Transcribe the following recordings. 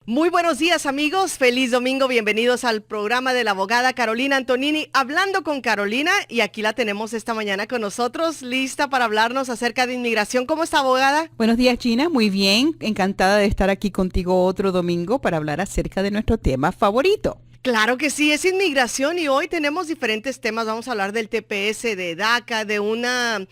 Muy buenos días, amigos. Feliz domingo. Bienvenidos al programa de la abogada Carolina Antonini, Hablando con Carolina. Y aquí la tenemos esta mañana con nosotros, lista para hablarnos acerca de inmigración. ¿Cómo está, abogada? Buenos días, Gina. Muy bien. Encantada de estar aquí contigo otro domingo para hablar acerca de nuestro tema favorito. Claro que sí, es inmigración y hoy tenemos diferentes temas. Vamos a hablar del TPS, de DACA, de una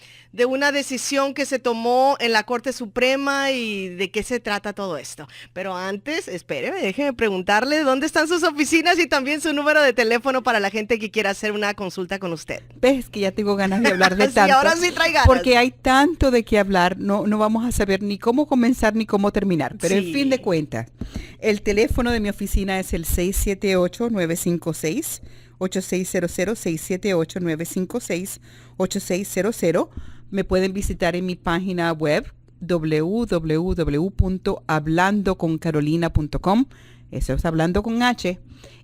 decisión que se tomó en la Corte Suprema y de qué se trata todo esto. Pero antes, espéreme, déjeme preguntarle dónde están sus oficinas y también su número de teléfono para la gente que quiera hacer una consulta con usted. Ves que ya tengo ganas de hablar de Sí, tanto. ahora sí trae ganas. Porque hay tanto de qué hablar, no vamos a saber ni cómo comenzar ni cómo terminar. Pero en Sí. fin de cuentas, el teléfono de mi oficina es el 678-956. 8600-678-956-8600. Me pueden visitar en mi página web www.hablandoconcarolina.com. Eso es hablando con H.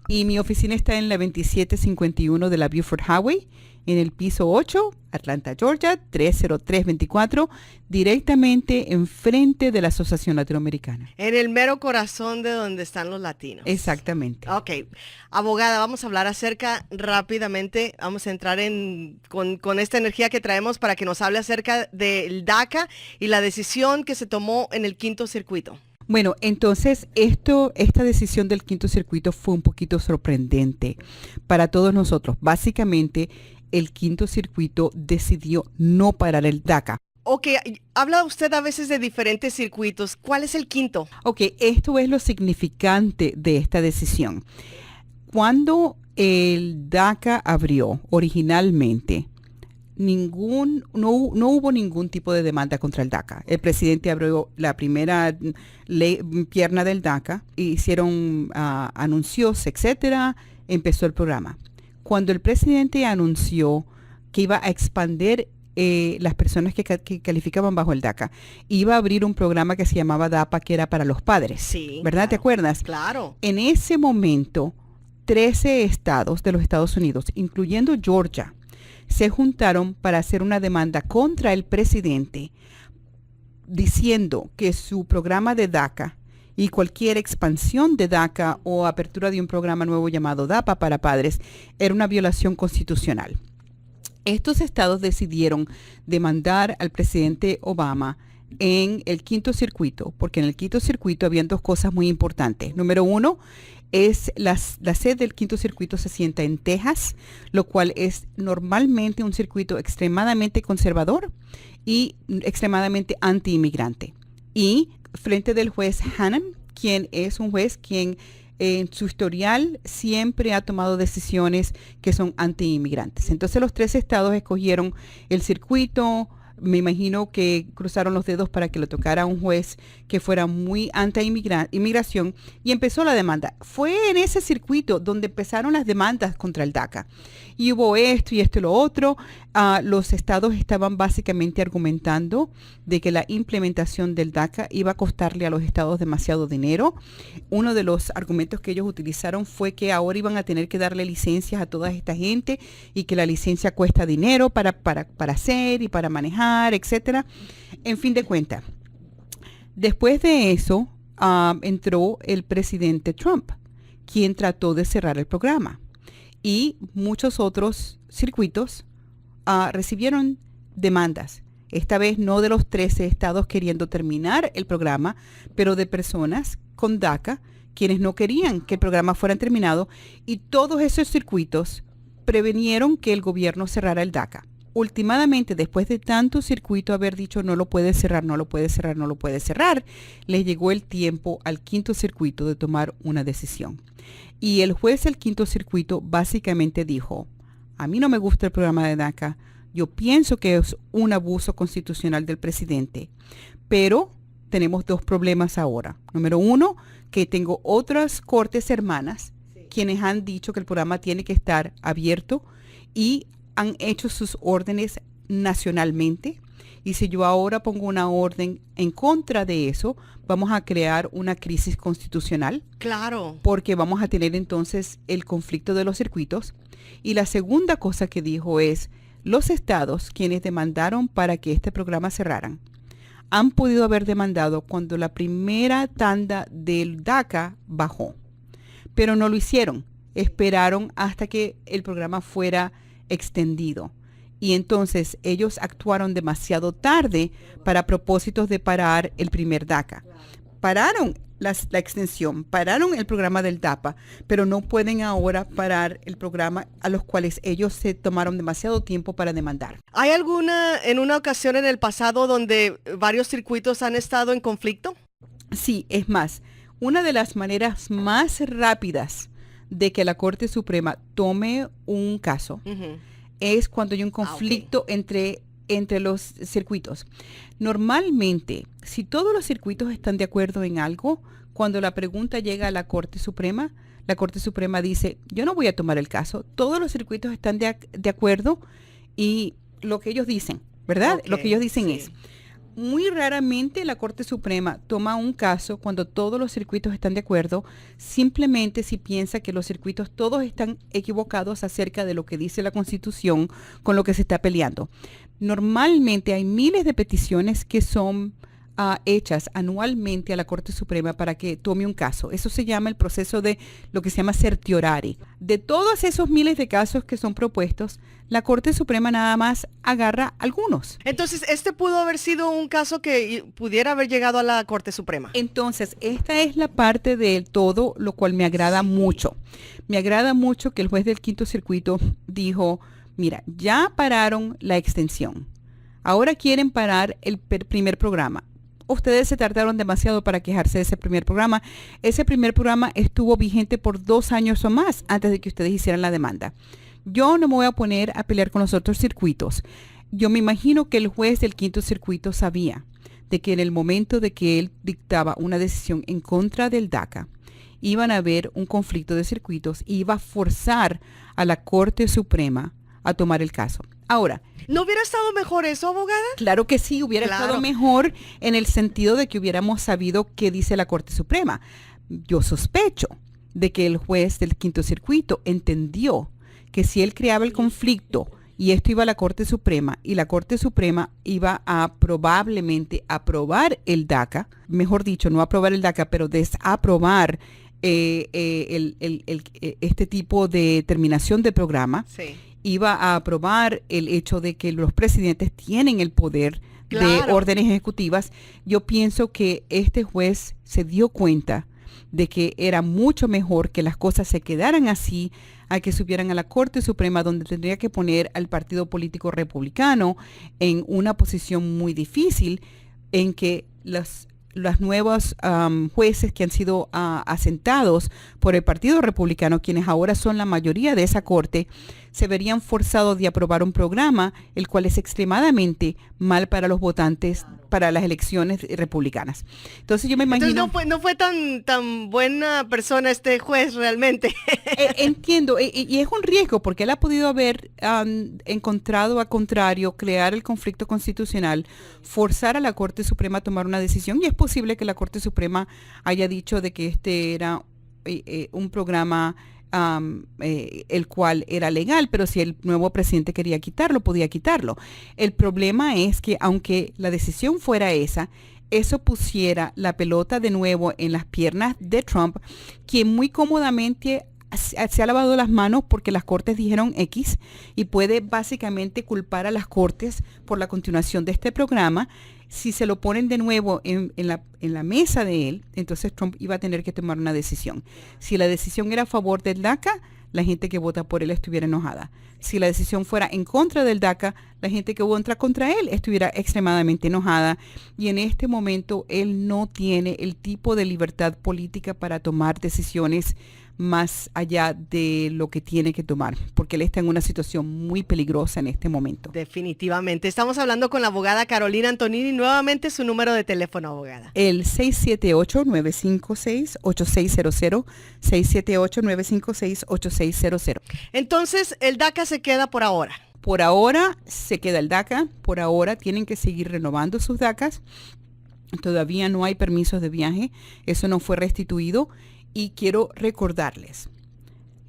Y mi oficina está en la 2751 de la Buford Highway, en el piso 8, Atlanta, Georgia, 30324, directamente enfrente de la Asociación Latinoamericana. En el mero corazón de donde están los latinos. Exactamente. Ok, abogada, vamos a hablar acerca rápidamente, vamos a entrar con esta energía que traemos para que nos hable acerca del DACA y la decisión que se tomó en el Quinto Circuito. Bueno, entonces esta decisión del Quinto Circuito fue un poquito sorprendente para todos nosotros. Básicamente, el Quinto Circuito decidió no parar el DACA. Ok, habla usted a veces de diferentes circuitos. ¿Cuál es el quinto? Ok, esto es lo significante de esta decisión. Cuando el DACA abrió originalmente, no hubo ningún tipo de demanda contra el DACA. El presidente abrió la primera pierna del DACA, hicieron anuncios, etcétera, empezó el programa. Cuando el presidente anunció que iba a expandir las personas que calificaban bajo el DACA, iba a abrir un programa que se llamaba DAPA, que era para los padres. Sí. ¿Verdad? Claro, ¿Te acuerdas? Claro. En ese momento, 13 estados de los Estados Unidos, incluyendo Georgia, se juntaron para hacer una demanda contra el presidente diciendo que su programa de DACA y cualquier expansión de DACA o apertura de un programa nuevo llamado DAPA para padres era una violación constitucional. Estos estados decidieron demandar al presidente Obama en el Quinto Circuito, porque en el Quinto Circuito habían dos cosas muy importantes. Número uno, es la sede del Quinto Circuito se sienta en Texas, lo cual es normalmente un circuito extremadamente conservador y extremadamente anti-inmigrante. Y frente del juez Hannan, quien es un juez quien en su historial siempre ha tomado decisiones que son anti-inmigrantes. Entonces los tres estados escogieron el circuito. Me imagino que cruzaron los dedos para que lo tocara un juez que fuera muy anti-inmigración y empezó la demanda. Fue en ese circuito donde empezaron las demandas contra el DACA. Y hubo esto y esto y lo otro. Los estados estaban básicamente argumentando de que la implementación del DACA iba a costarle a los estados demasiado dinero. Uno de los argumentos que ellos utilizaron fue que ahora iban a tener que darle licencias a toda esta gente y que la licencia cuesta dinero para hacer y para manejar, etcétera. En fin de cuentas, después de eso entró el presidente Trump, quien trató de cerrar el programa. Y muchos otros circuitos recibieron demandas. Esta vez no de los 13 estados queriendo terminar el programa, pero de personas con DACA, quienes no querían que el programa fuera terminado, y todos esos circuitos prevenieron que el gobierno cerrara el DACA. Últimamente, después de tanto circuito haber dicho no lo puede cerrar, no lo puede cerrar, no lo puede cerrar, le llegó el tiempo al Quinto Circuito de tomar una decisión. Y el juez del Quinto Circuito básicamente dijo, a mí no me gusta el programa de DACA, yo pienso que es un abuso constitucional del presidente, pero tenemos dos problemas ahora. Número uno, que tengo otras cortes hermanas quienes han dicho que el programa tiene que estar abierto y han hecho sus órdenes nacionalmente. Y si yo ahora pongo una orden en contra de eso, vamos a crear una crisis constitucional. Claro. Porque vamos a tener entonces el conflicto de los circuitos. Y la segunda cosa que dijo es, los estados quienes demandaron para que este programa cerraran, han podido haber demandado cuando la primera tanda del DACA bajó, pero no lo hicieron. Esperaron hasta que el programa fuera extendido. Y entonces ellos actuaron demasiado tarde para propósitos de parar el primer DACA. Pararon la extensión, pararon el programa del DAPA, pero no pueden ahora parar el programa a los cuales ellos se tomaron demasiado tiempo para demandar. ¿Hay en una ocasión en el pasado donde varios circuitos han estado en conflicto? Sí, es más, una de las maneras más rápidas de que la Corte Suprema tome un caso es cuando hay un conflicto entre los circuitos. Normalmente, si todos los circuitos están de acuerdo en algo, cuando la pregunta llega a la Corte Suprema dice, yo no voy a tomar el caso, todos los circuitos están de acuerdo y lo que ellos dicen, ¿verdad? Lo que ellos dicen es, muy raramente la Corte Suprema toma un caso cuando todos los circuitos están de acuerdo, simplemente si piensa que los circuitos todos están equivocados acerca de lo que dice la Constitución con lo que se está peleando. Normalmente hay miles de peticiones que son hechas anualmente a la Corte Suprema para que tome un caso. Eso se llama el proceso de lo que se llama certiorari. De todos esos miles de casos que son propuestos, la Corte Suprema nada más agarra algunos. Entonces, este pudo haber sido un caso que pudiera haber llegado a la Corte Suprema. Entonces, esta es la parte de todo, lo cual me agrada mucho. Me agrada mucho que el juez del Quinto Circuito dijo, mira, ya pararon la extensión. Ahora quieren parar el primer programa. Ustedes se tardaron demasiado para quejarse de ese primer programa. Ese primer programa estuvo vigente por 2 años o más antes de que ustedes hicieran la demanda. Yo no me voy a poner a pelear con los otros circuitos. Yo me imagino que el juez del Quinto Circuito sabía de que en el momento de que él dictaba una decisión en contra del DACA, iban a haber un conflicto de circuitos y iba a forzar a la Corte Suprema a tomar el caso. Ahora, ¿no hubiera estado mejor eso, abogada? Claro que sí, hubiera estado mejor en el sentido de que hubiéramos sabido qué dice la Corte Suprema. Yo sospecho de que el juez del Quinto Circuito entendió que si él creaba el conflicto y esto iba a la Corte Suprema y la Corte Suprema iba a probablemente aprobar el DACA, mejor dicho, no aprobar el DACA, pero desaprobar este tipo de terminación de programa, iba a aprobar el hecho de que los presidentes tienen el poder de órdenes ejecutivas. Yo pienso que este juez se dio cuenta de que era mucho mejor que las cosas se quedaran así a que subieran a la Corte Suprema, donde tendría que poner al partido político republicano en una posición muy difícil, en que los nuevos jueces que han sido asentados por el Partido Republicano, quienes ahora son la mayoría de esa corte, se verían forzados de aprobar un programa el cual es extremadamente mal para los votantes para las elecciones republicanas. Entonces yo me imagino... Entonces no fue tan buena persona este juez realmente. Entiendo, y es un riesgo porque él ha podido haber encontrado al contrario, crear el conflicto constitucional, forzar a la Corte Suprema a tomar una decisión, y es posible que la Corte Suprema haya dicho de que este era un programa el cual era legal, pero si el nuevo presidente quería quitarlo, podía quitarlo. El problema es que aunque la decisión fuera esa, eso pusiera la pelota de nuevo en las piernas de Trump, quien muy cómodamente se ha lavado las manos porque las cortes dijeron X y puede básicamente culpar a las cortes por la continuación de este programa. Si se lo ponen de nuevo en la mesa de él, entonces Trump iba a tener que tomar una decisión. Si la decisión era a favor del DACA, la gente que vota por él estuviera enojada. Si la decisión fuera en contra del DACA, la gente que vota contra él estuviera extremadamente enojada. Y en este momento él no tiene el tipo de libertad política para tomar decisiones más allá de lo que tiene que tomar, porque él está en una situación muy peligrosa en este momento. Definitivamente. Estamos hablando con la abogada Carolina Antonini. Nuevamente su número de teléfono, abogada. El 678-956-8600, 678-956-8600. Entonces, el DACA se queda por ahora. Por ahora se queda el DACA, por ahora tienen que seguir renovando sus DACAs. Todavía no hay permisos de viaje, eso no fue restituido. Y quiero recordarles,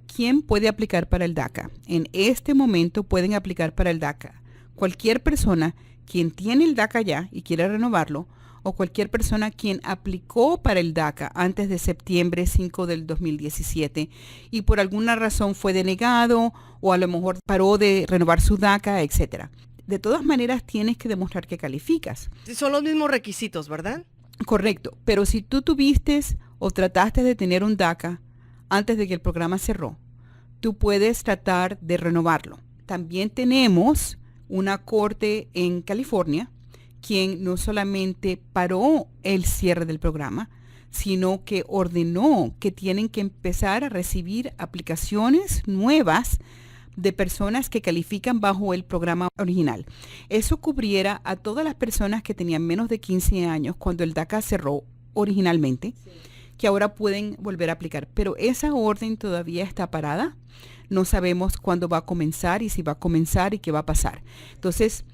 ¿quién puede aplicar para el DACA? En este momento pueden aplicar para el DACA cualquier persona quien tiene el DACA ya y quiere renovarlo, o cualquier persona quien aplicó para el DACA antes de septiembre 5 del 2017 y por alguna razón fue denegado o a lo mejor paró de renovar su DACA, etcétera. De todas maneras, tienes que demostrar que calificas. Son los mismos requisitos, ¿verdad? Correcto, pero si tú tuviste o trataste de tener un DACA antes de que el programa cerró, tú puedes tratar de renovarlo. También tenemos una corte en California quien no solamente paró el cierre del programa, sino que ordenó que tienen que empezar a recibir aplicaciones nuevas de personas que califican bajo el programa original. Eso cubriera a todas las personas que tenían menos de 15 años cuando el DACA cerró originalmente, sí, que ahora pueden volver a aplicar. Pero esa orden todavía está parada. No sabemos cuándo va a comenzar y si va a comenzar y qué va a pasar. Entonces,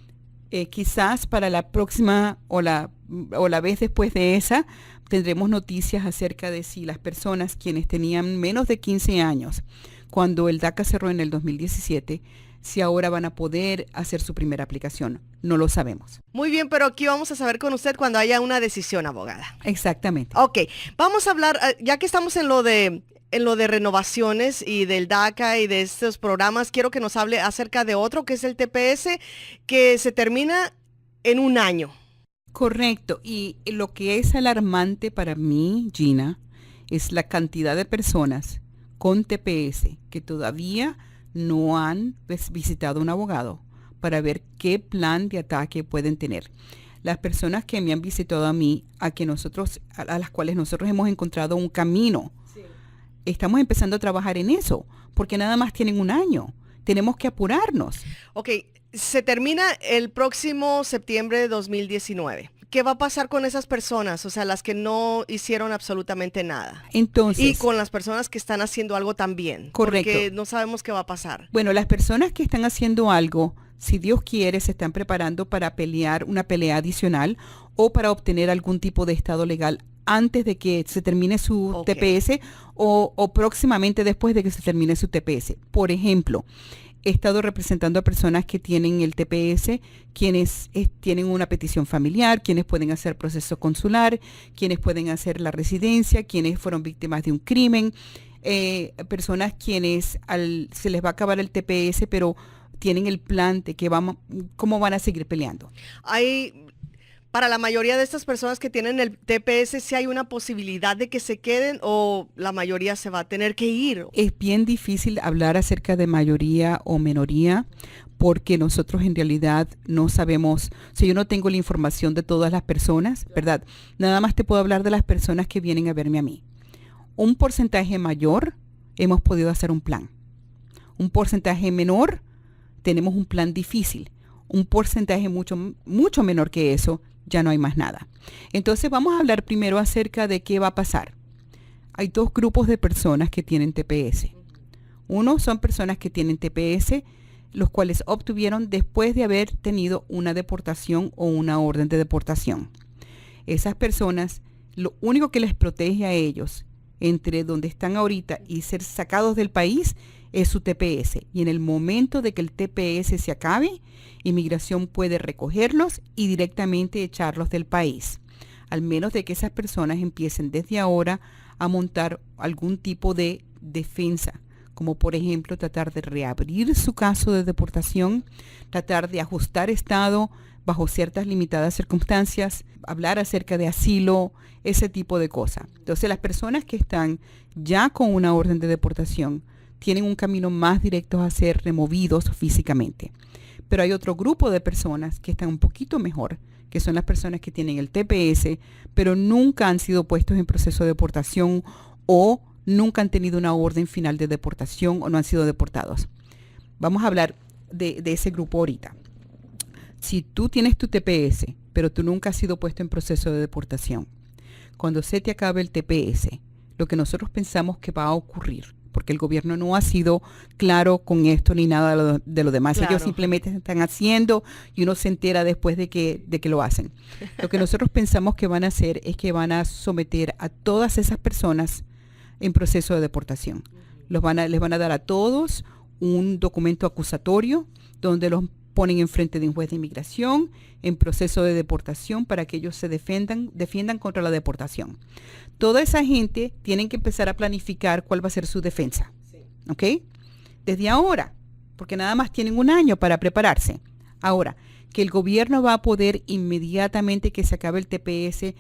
quizás para la próxima o la vez después de esa, tendremos noticias acerca de si las personas quienes tenían menos de 15 años cuando el DACA cerró en el 2017, si ahora van a poder hacer su primera aplicación. No lo sabemos. Muy bien, pero aquí vamos a saber con usted cuando haya una decisión, abogada. Exactamente. Ok, vamos a hablar, ya que estamos en lo de renovaciones y del DACA y de estos programas, quiero que nos hable acerca de otro que es el TPS, que se termina en un año. Correcto, y lo que es alarmante para mí, Gina, es la cantidad de personas con TPS que todavía no han visitado un abogado para ver qué plan de ataque pueden tener. Las personas que me han visitado a mí, a las cuales nosotros hemos encontrado un camino, sí, estamos empezando a trabajar en eso, porque nada más tienen un año. Tenemos que apurarnos. Ok, se termina el próximo septiembre de 2019. ¿Qué va a pasar con esas personas? O sea, las que no hicieron absolutamente nada. Entonces, y con las personas que están haciendo algo también. Correcto. Porque no sabemos qué va a pasar. Bueno, las personas que están haciendo algo, si Dios quiere, se están preparando para pelear una pelea adicional o para obtener algún tipo de estado legal antes de que se termine su TPS o próximamente después de que se termine su TPS. Por ejemplo, he estado representando a personas que tienen el TPS, quienes tienen una petición familiar, quienes pueden hacer proceso consular, quienes pueden hacer la residencia, quienes fueron víctimas de un crimen, personas quienes se les va a acabar el TPS, pero tienen el plan de que cómo van a seguir peleando. Para la mayoría de estas personas que tienen el TPS, ¿sí hay una posibilidad de que se queden o la mayoría se va a tener que ir? Es bien difícil hablar acerca de mayoría o minoría porque nosotros en realidad no sabemos, yo no tengo la información de todas las personas, ¿verdad? Nada más te puedo hablar de las personas que vienen a verme a mí. Un porcentaje mayor hemos podido hacer un plan. Un porcentaje menor tenemos un plan difícil. Un porcentaje mucho menor que eso, ya no hay más nada. Entonces vamos a hablar primero acerca de qué va a pasar. Hay dos grupos de personas que tienen TPS. Uno son personas que tienen TPS, los cuales obtuvieron después de haber tenido una deportación o una orden de deportación. Esas personas, lo único que les protege a ellos entre donde están ahorita y ser sacados del país es su TPS. Y en el momento de que el TPS se acabe, Inmigración puede recogerlos y directamente echarlos del país, al menos de que esas personas empiecen desde ahora a montar algún tipo de defensa, como por ejemplo tratar de reabrir su caso de deportación, tratar de ajustar estado bajo ciertas limitadas circunstancias, hablar acerca de asilo, ese tipo de cosas. Entonces las personas que están ya con una orden de deportación tienen un camino más directo a ser removidos físicamente. Pero hay otro grupo de personas que están un poquito mejor, que son las personas que tienen el TPS, pero nunca han sido puestos en proceso de deportación o nunca han tenido una orden final de deportación o no han sido deportados. Vamos a hablar de ese grupo ahorita. Si tú tienes tu TPS, pero tú nunca has sido puesto en proceso de deportación, cuando se te acabe el TPS, lo que nosotros pensamos que va a ocurrir, porque el gobierno no ha sido claro con esto ni nada de lo demás. Claro. Ellos simplemente están haciendo y uno se entera después de que lo hacen. Lo que nosotros pensamos que van a hacer es que van a someter a todas esas personas en proceso de deportación. Les van a dar a todos un documento acusatorio donde los ponen enfrente de un juez de inmigración en proceso de deportación para que ellos se defiendan contra la deportación. Toda esa gente tienen que empezar a planificar cuál va a ser su defensa. Sí. ¿Ok? Desde ahora, porque nada más tienen un año para prepararse. Ahora, que el gobierno va a poder inmediatamente que se acabe el TPS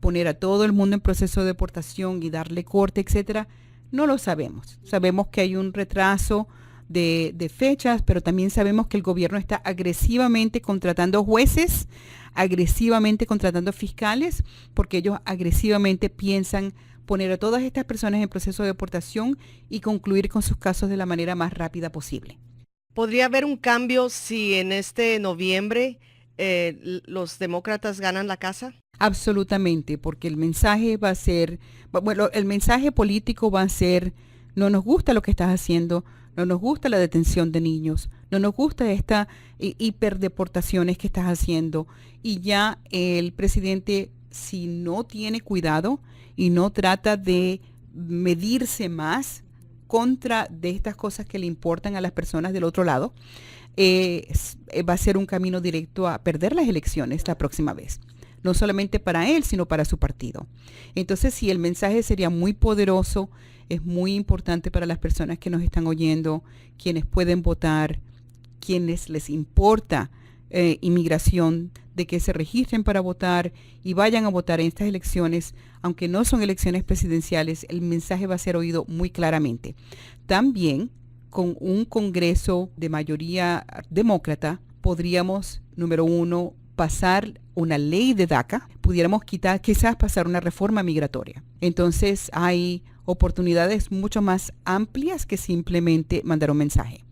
poner a todo el mundo en proceso de deportación y darle corte, etcétera, no lo sabemos. Sabemos que hay un retraso de fechas, pero también sabemos que el gobierno está agresivamente contratando jueces, agresivamente contratando fiscales, porque ellos agresivamente piensan poner a todas estas personas en proceso de deportación y concluir con sus casos de la manera más rápida posible. ¿Podría haber un cambio si en este noviembre los demócratas ganan la casa? Absolutamente, porque el mensaje va a ser, bueno, el mensaje político va a ser, no nos gusta lo que estás haciendo, no nos gusta la detención de niños, no nos gusta esta hiperdeportaciones que estás haciendo. Y ya el presidente, si no tiene cuidado y no trata de medirse más contra de estas cosas que le importan a las personas del otro lado, va a ser un camino directo a perder las elecciones la próxima vez. No solamente para él, sino para su partido. Entonces, sí, el mensaje sería muy poderoso, es muy importante para las personas que nos están oyendo, quienes pueden votar, quienes les importa inmigración, de que se registren para votar y vayan a votar en estas elecciones, aunque no son elecciones presidenciales, el mensaje va a ser oído muy claramente. También, con un Congreso de mayoría demócrata, podríamos, número uno, pasar una ley de DACA, pudiéramos quizás pasar una reforma migratoria. Entonces hay oportunidades mucho más amplias que simplemente mandar un mensaje.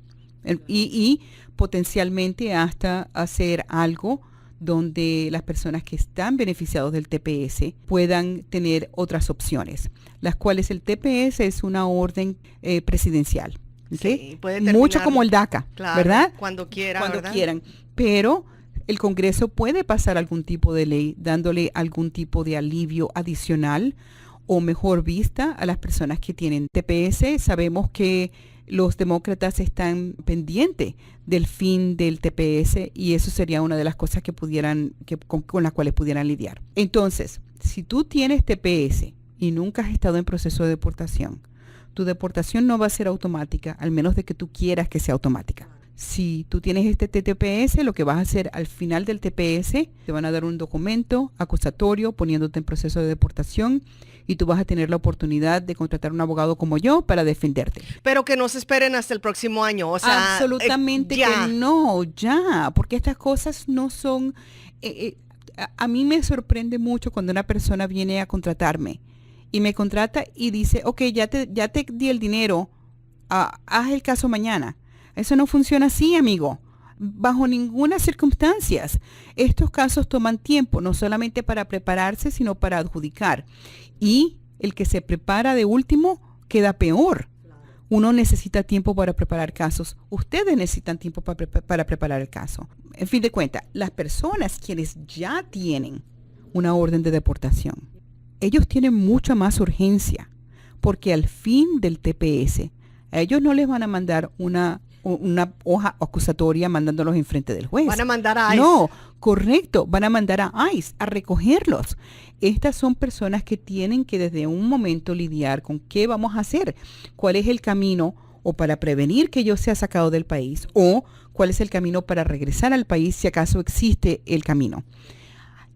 Y potencialmente hasta hacer algo donde las personas que están beneficiados del TPS puedan tener otras opciones, las cuales el TPS es una orden presidencial. ¿Okay? Sí, puede terminar, mucho como el DACA, claro, ¿verdad? Cuando quieran. Cuando quieran. Pero el Congreso puede pasar algún tipo de ley dándole algún tipo de alivio adicional o mejor vista a las personas que tienen TPS. Sabemos que los demócratas están pendientes del fin del TPS y eso sería una de las cosas que con las cuales pudieran lidiar. Entonces, si tú tienes TPS y nunca has estado en proceso de deportación, tu deportación no va a ser automática, al menos de que tú quieras que sea automática. Si tú tienes este TPS, lo que vas a hacer al final del TPS, te van a dar un documento acusatorio poniéndote en proceso de deportación y tú vas a tener la oportunidad de contratar un abogado como yo para defenderte. Pero que no se esperen hasta el próximo año, o sea, absolutamente que no, ya, porque estas cosas no son... a mí me sorprende mucho cuando una persona viene a contratarme y me contrata y dice, ok, ya te di el dinero, haz el caso mañana. Eso no funciona así, amigo. Bajo ninguna circunstancia. Estos casos toman tiempo, no solamente para prepararse, sino para adjudicar. Y el que se prepara de último queda peor. Uno necesita tiempo para preparar casos. Ustedes necesitan tiempo para preparar el caso. En fin de cuentas, las personas quienes ya tienen una orden de deportación, ellos tienen mucha más urgencia, porque al fin del TPS, a ellos no les van a mandar una hoja acusatoria mandándolos enfrente del juez. Van a mandar a ICE. No, correcto, van a mandar a ICE a recogerlos. Estas son personas que tienen que desde un momento lidiar con qué vamos a hacer, cuál es el camino o para prevenir que yo sea sacado del país o cuál es el camino para regresar al país si acaso existe el camino.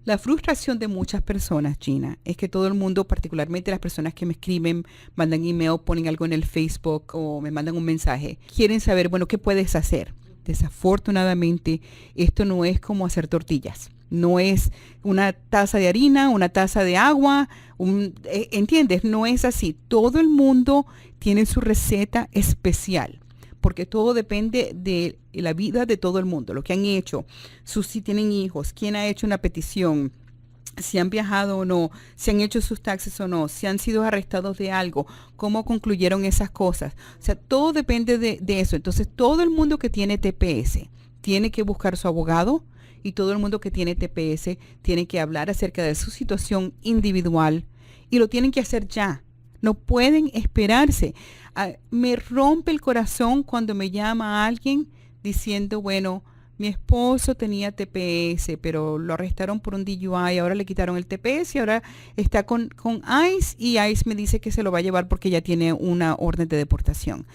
La frustración de muchas personas, Gina, es que todo el mundo, particularmente las personas que me escriben, mandan email, ponen algo en el Facebook o me mandan un mensaje, quieren saber, bueno, ¿qué puedes hacer? Desafortunadamente, esto no es como hacer tortillas. No es una taza de harina, una taza de agua, ¿entiendes? No es así. Todo el mundo tiene su receta especial, porque todo depende de la vida de todo el mundo, lo que han hecho, si tienen hijos, quién ha hecho una petición, si han viajado o no, si han hecho sus taxes o no, si han sido arrestados de algo, cómo concluyeron esas cosas. O sea, todo depende de eso. Entonces, todo el mundo que tiene TPS tiene que buscar su abogado y todo el mundo que tiene TPS tiene que hablar acerca de su situación individual y lo tienen que hacer ya. No pueden esperarse. Me rompe el corazón cuando me llama alguien diciendo, bueno, mi esposo tenía TPS, pero lo arrestaron por un DUI, ahora le quitaron el TPS y ahora está con ICE y ICE me dice que se lo va a llevar porque ya tiene una orden de deportación.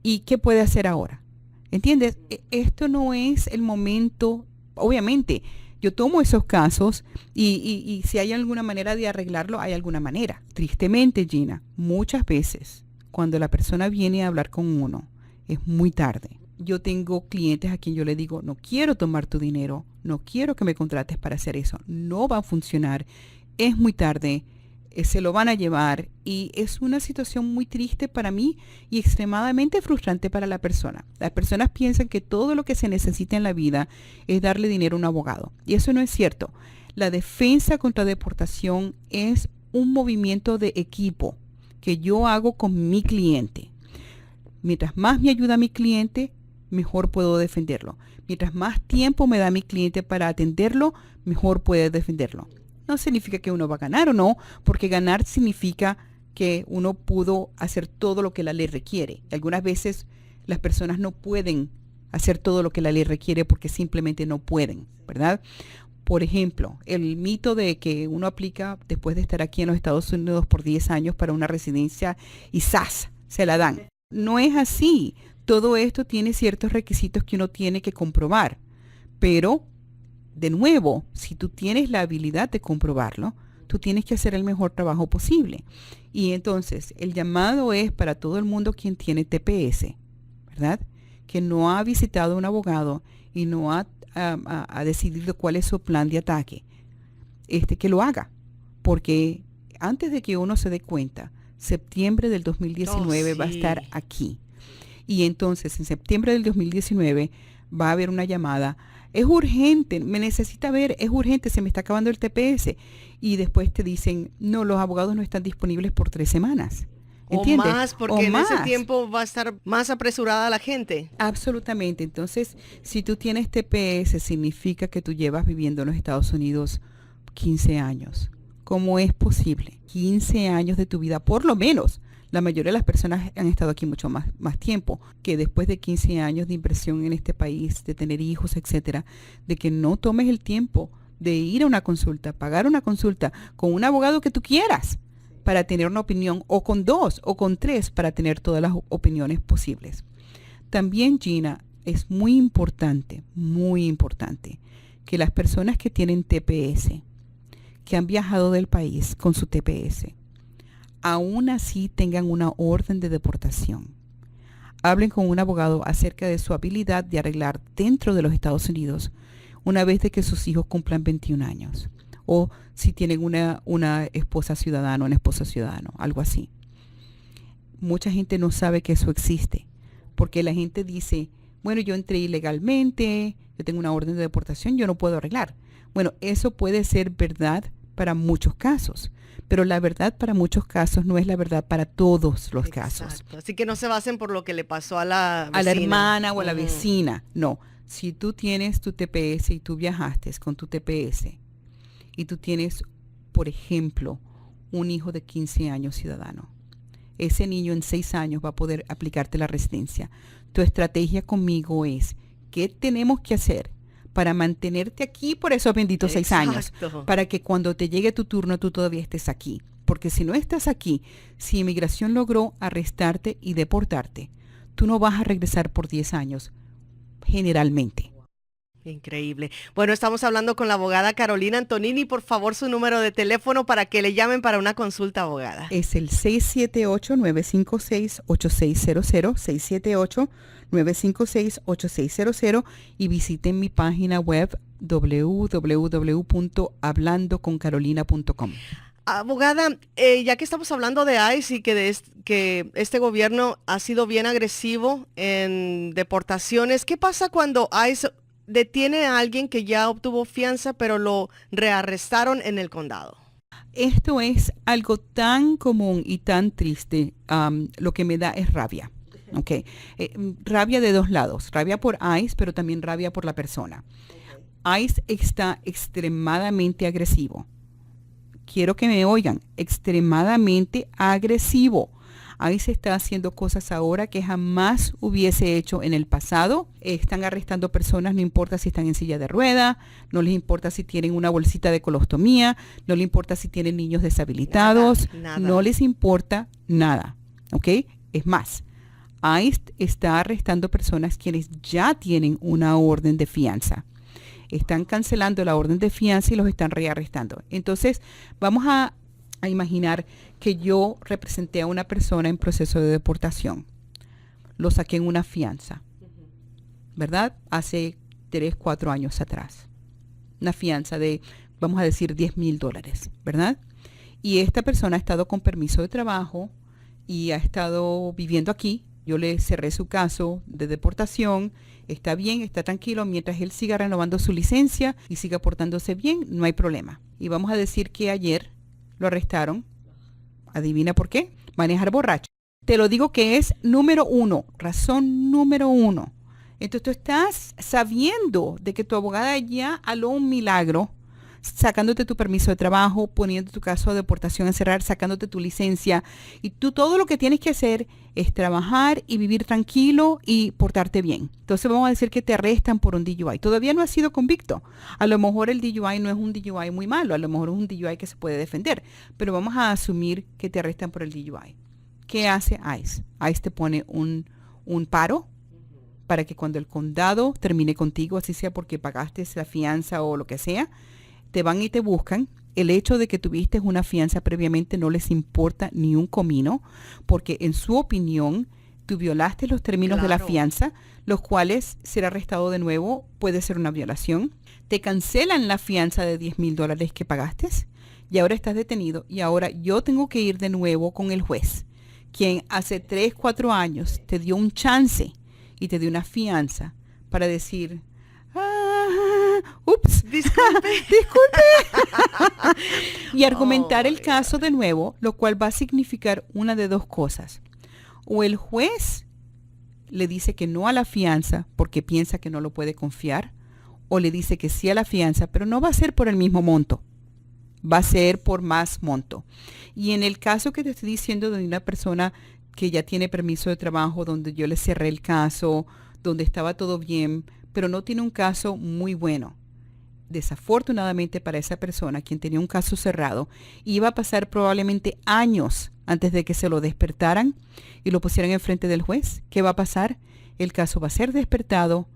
¿Y qué puede hacer ahora? ¿Entiendes? Esto no es el momento, obviamente. Yo tomo esos casos y si hay alguna manera de arreglarlo, hay alguna manera. Tristemente, Gina, muchas veces cuando la persona viene a hablar con uno, es muy tarde. Yo tengo clientes a quien yo le digo, no quiero tomar tu dinero, no quiero que me contrates para hacer eso, no va a funcionar, es muy tarde, se lo van a llevar y es una situación muy triste para mí y extremadamente frustrante para la persona. Las personas piensan que todo lo que se necesita en la vida es darle dinero a un abogado y eso no es cierto. La defensa contra deportación es un movimiento de equipo que yo hago con mi cliente. Mientras más me ayuda mi cliente, mejor puedo defenderlo. Mientras más tiempo me da mi cliente para atenderlo, mejor puede defenderlo. No significa que uno va a ganar o no, porque ganar significa que uno pudo hacer todo lo que la ley requiere. Algunas veces las personas no pueden hacer todo lo que la ley requiere porque simplemente no pueden, ¿verdad? Por ejemplo, el mito de que uno aplica después de estar aquí en los Estados Unidos por 10 años para una residencia y ¡zas! Se la dan. No es así. Todo esto tiene ciertos requisitos que uno tiene que comprobar. Pero, de nuevo, si tú tienes la habilidad de comprobarlo, tú tienes que hacer el mejor trabajo posible. Y entonces, el llamado es para todo el mundo quien tiene TPS, ¿verdad? Que no ha visitado a un abogado y no ha decidido cuál es su plan de ataque. Que lo haga. Porque antes de que uno se dé cuenta, septiembre del 2019 va a estar aquí. Y entonces en septiembre del 2019 va a haber una llamada. Es urgente, me necesita ver, es urgente, se me está acabando el TPS. Y después te dicen, no, los abogados no están disponibles por 3 semanas. ¿Entiendes? O más, porque en ese tiempo va a estar más apresurada la gente. Absolutamente. Entonces, si tú tienes TPS, significa que tú llevas viviendo en los Estados Unidos 15 años. ¿Cómo es posible? 15 años de tu vida, por lo menos. La mayoría de las personas han estado aquí mucho más tiempo, que después de 15 años de inversión en este país, de tener hijos, etcétera, de que no tomes el tiempo de ir a una consulta, pagar una consulta con un abogado que tú quieras para tener una opinión, o con 2 o con 3 para tener todas las opiniones posibles. También, Gina, es muy importante que las personas que tienen TPS, que han viajado del país con su TPS, aún así tengan una orden de deportación. Hablen con un abogado acerca de su habilidad de arreglar dentro de los Estados Unidos una vez de que sus hijos cumplan 21 años. O si tienen una esposa ciudadana o un esposo ciudadano, algo así. Mucha gente no sabe que eso existe, porque la gente dice, bueno, yo entré ilegalmente, yo tengo una orden de deportación, yo no puedo arreglar. Bueno, eso puede ser verdad para muchos casos, pero la verdad para muchos casos no es la verdad para todos los casos. Así que no se basen por lo que le pasó a la vecina. A la hermana o a la vecina. No, si tú tienes tu TPS y tú viajaste con tu TPS y tú tienes, por ejemplo, un hijo de 15 años ciudadano, ese niño en 6 años va a poder aplicarte la residencia. Tu estrategia conmigo es, ¿qué tenemos que hacer para mantenerte aquí por esos benditos 6 años? Para que cuando te llegue tu turno tú todavía estés aquí. Porque si no estás aquí, si inmigración logró arrestarte y deportarte, tú no vas a regresar por 10 años, generalmente. Increíble. Bueno, estamos hablando con la abogada Carolina Antonini. Por favor, su número de teléfono para que le llamen para una consulta, abogada. Es el 678-956-8600, 678-956-8600 y visiten mi página web www.hablandoconcarolina.com. Abogada, ya que estamos hablando de ICE y que este gobierno ha sido bien agresivo en deportaciones, ¿qué pasa cuando ICE detiene a alguien que ya obtuvo fianza pero lo rearrestaron en el condado? Esto es algo tan común y tan triste. Lo que me da es rabia. Okay. Rabia de 2 lados. Rabia por ICE, pero también rabia por la persona. ICE está extremadamente agresivo. Quiero que me oigan. Extremadamente agresivo. ICE está haciendo cosas ahora que jamás hubiese hecho en el pasado. Están arrestando personas, no importa si están en silla de rueda, no les importa si tienen una bolsita de colostomía, no les importa si tienen niños deshabilitados, Nada. no les importa nada, ¿ok? Es más, ICE está arrestando personas quienes ya tienen una orden de fianza. Están cancelando la orden de fianza y los están rearrestando. Entonces, vamos a imaginar que yo representé a una persona en proceso de deportación. Lo saqué en una fianza, ¿verdad? Hace 3, 4 años atrás. Una fianza de, vamos a decir, $10,000, ¿verdad? Y esta persona ha estado con permiso de trabajo y ha estado viviendo aquí. Yo le cerré su caso de deportación. Está bien, está tranquilo. Mientras él siga renovando su licencia y siga portándose bien, no hay problema. Y vamos a decir que ayer lo arrestaron. ¿Adivina por qué? Manejar borracho. Te lo digo que es número 1, razón número 1. Entonces tú estás sabiendo de que tu abogada ya haló un milagro, sacándote tu permiso de trabajo, poniendo tu caso de deportación a cerrar, sacándote tu licencia. Y tú todo lo que tienes que hacer es trabajar y vivir tranquilo y portarte bien. Entonces vamos a decir que te arrestan por un DUI. Todavía no has sido convicto. A lo mejor el DUI no es un DUI muy malo, a lo mejor es un DUI que se puede defender. Pero vamos a asumir que te arrestan por el DUI. ¿Qué hace ICE? ICE te pone un paro para que cuando el condado termine contigo, así sea porque pagaste la fianza o lo que sea, te van y te buscan. El hecho de que tuviste una fianza previamente no les importa ni un comino, porque en su opinión tú violaste los términos de la fianza, los cuales ser arrestado de nuevo puede ser una violación. Te cancelan la fianza de $10,000 que pagaste y ahora estás detenido y ahora yo tengo que ir de nuevo con el juez, quien hace 3, 4 años te dio un chance y te dio una fianza para decir, ups, Disculpe. disculpe. Y argumentar el caso de nuevo, lo cual va a significar una de dos cosas. O el juez le dice que no a la fianza porque piensa que no lo puede confiar, o le dice que sí a la fianza, pero no va a ser por el mismo monto, va a ser por más monto. Y en el caso que te estoy diciendo de una persona que ya tiene permiso de trabajo, donde yo le cerré el caso, donde estaba todo bien, pero no tiene un caso muy bueno. Desafortunadamente para esa persona, quien tenía un caso cerrado, iba a pasar probablemente años antes de que se lo despertaran y lo pusieran enfrente del juez. ¿Qué va a pasar? El caso va a ser despertado,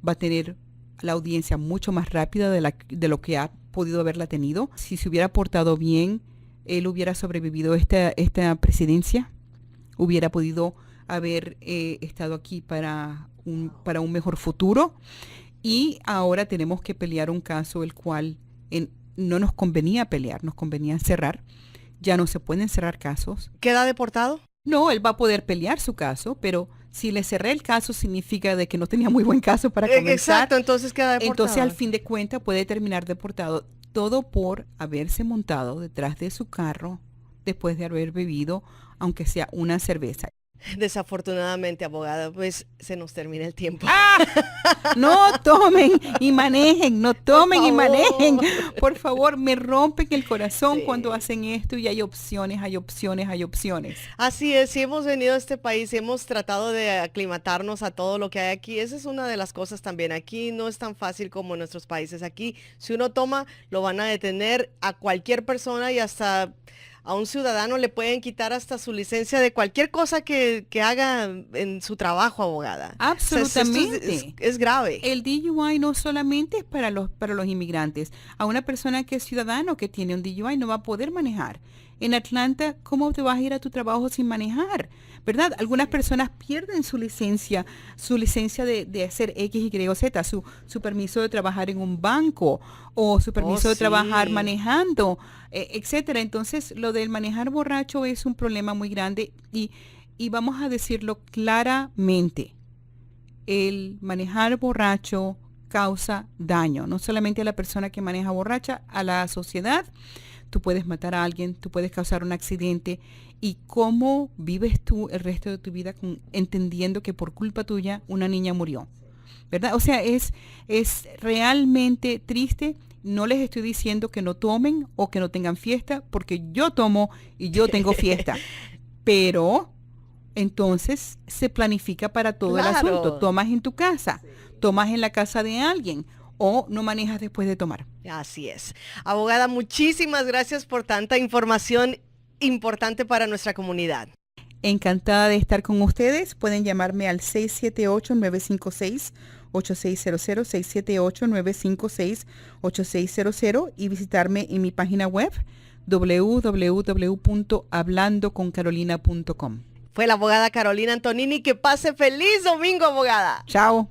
va a tener la audiencia mucho más rápida de lo que ha podido haberla tenido. Si se hubiera portado bien, él hubiera sobrevivido esta presidencia, hubiera podido haber estado aquí para un mejor futuro. Y ahora tenemos que pelear un caso el cual no nos convenía pelear, nos convenía cerrar. Ya no se pueden cerrar casos. ¿Queda deportado? No, él va a poder pelear su caso, pero si le cerré el caso significa de que no tenía muy buen caso para comenzar. Exacto, entonces queda deportado. Entonces al fin de cuentas puede terminar deportado, todo por haberse montado detrás de su carro después de haber bebido, aunque sea una cerveza. Desafortunadamente, abogada, pues se nos termina el tiempo. No tomen y manejen, no tomen y Por favor. manejen. Por favor, me rompen el corazón Sí. cuando hacen esto y hay opciones, hay opciones, hay opciones. Así es, si hemos venido a este país, hemos tratado de aclimatarnos a todo lo que hay aquí. Esa es una de las cosas también. Aquí no es tan fácil como en nuestros países. Aquí, si uno toma, lo van a detener a cualquier persona y hasta a un ciudadano le pueden quitar hasta su licencia de cualquier cosa que haga en su trabajo, abogada. Absolutamente. O sea, esto es grave. El DUI no solamente es para los inmigrantes. A una persona que es ciudadano que tiene un DUI no va a poder manejar. En Atlanta, ¿cómo te vas a ir a tu trabajo sin manejar? ¿Verdad? Algunas personas pierden su licencia de hacer X, Y o Z, su permiso de trabajar en un banco o su permiso de trabajar Sí. manejando, etcétera. Entonces, lo del manejar borracho es un problema muy grande y vamos a decirlo claramente. El manejar borracho causa daño, no solamente a la persona que maneja borracha, a la sociedad. Tú puedes matar a alguien, tú puedes causar un accidente. ¿Y cómo vives tú el resto de tu vida entendiendo que por culpa tuya una niña murió? ¿Verdad? O sea, es realmente triste. No les estoy diciendo que no tomen o que no tengan fiesta, porque yo tomo y yo tengo fiesta. Pero entonces se planifica para todo el Claro. asunto. Tomas en tu casa, tomas en la casa de alguien o no manejas después de tomar. Así es. Abogada, muchísimas gracias por tanta información importante para nuestra comunidad. Encantada de estar con ustedes. Pueden llamarme al 678-956-8600, 678-956-8600 y visitarme en mi página web www.hablandoconcarolina.com. Fue la abogada Carolina Antonini. Que pase feliz domingo, abogada. Chao.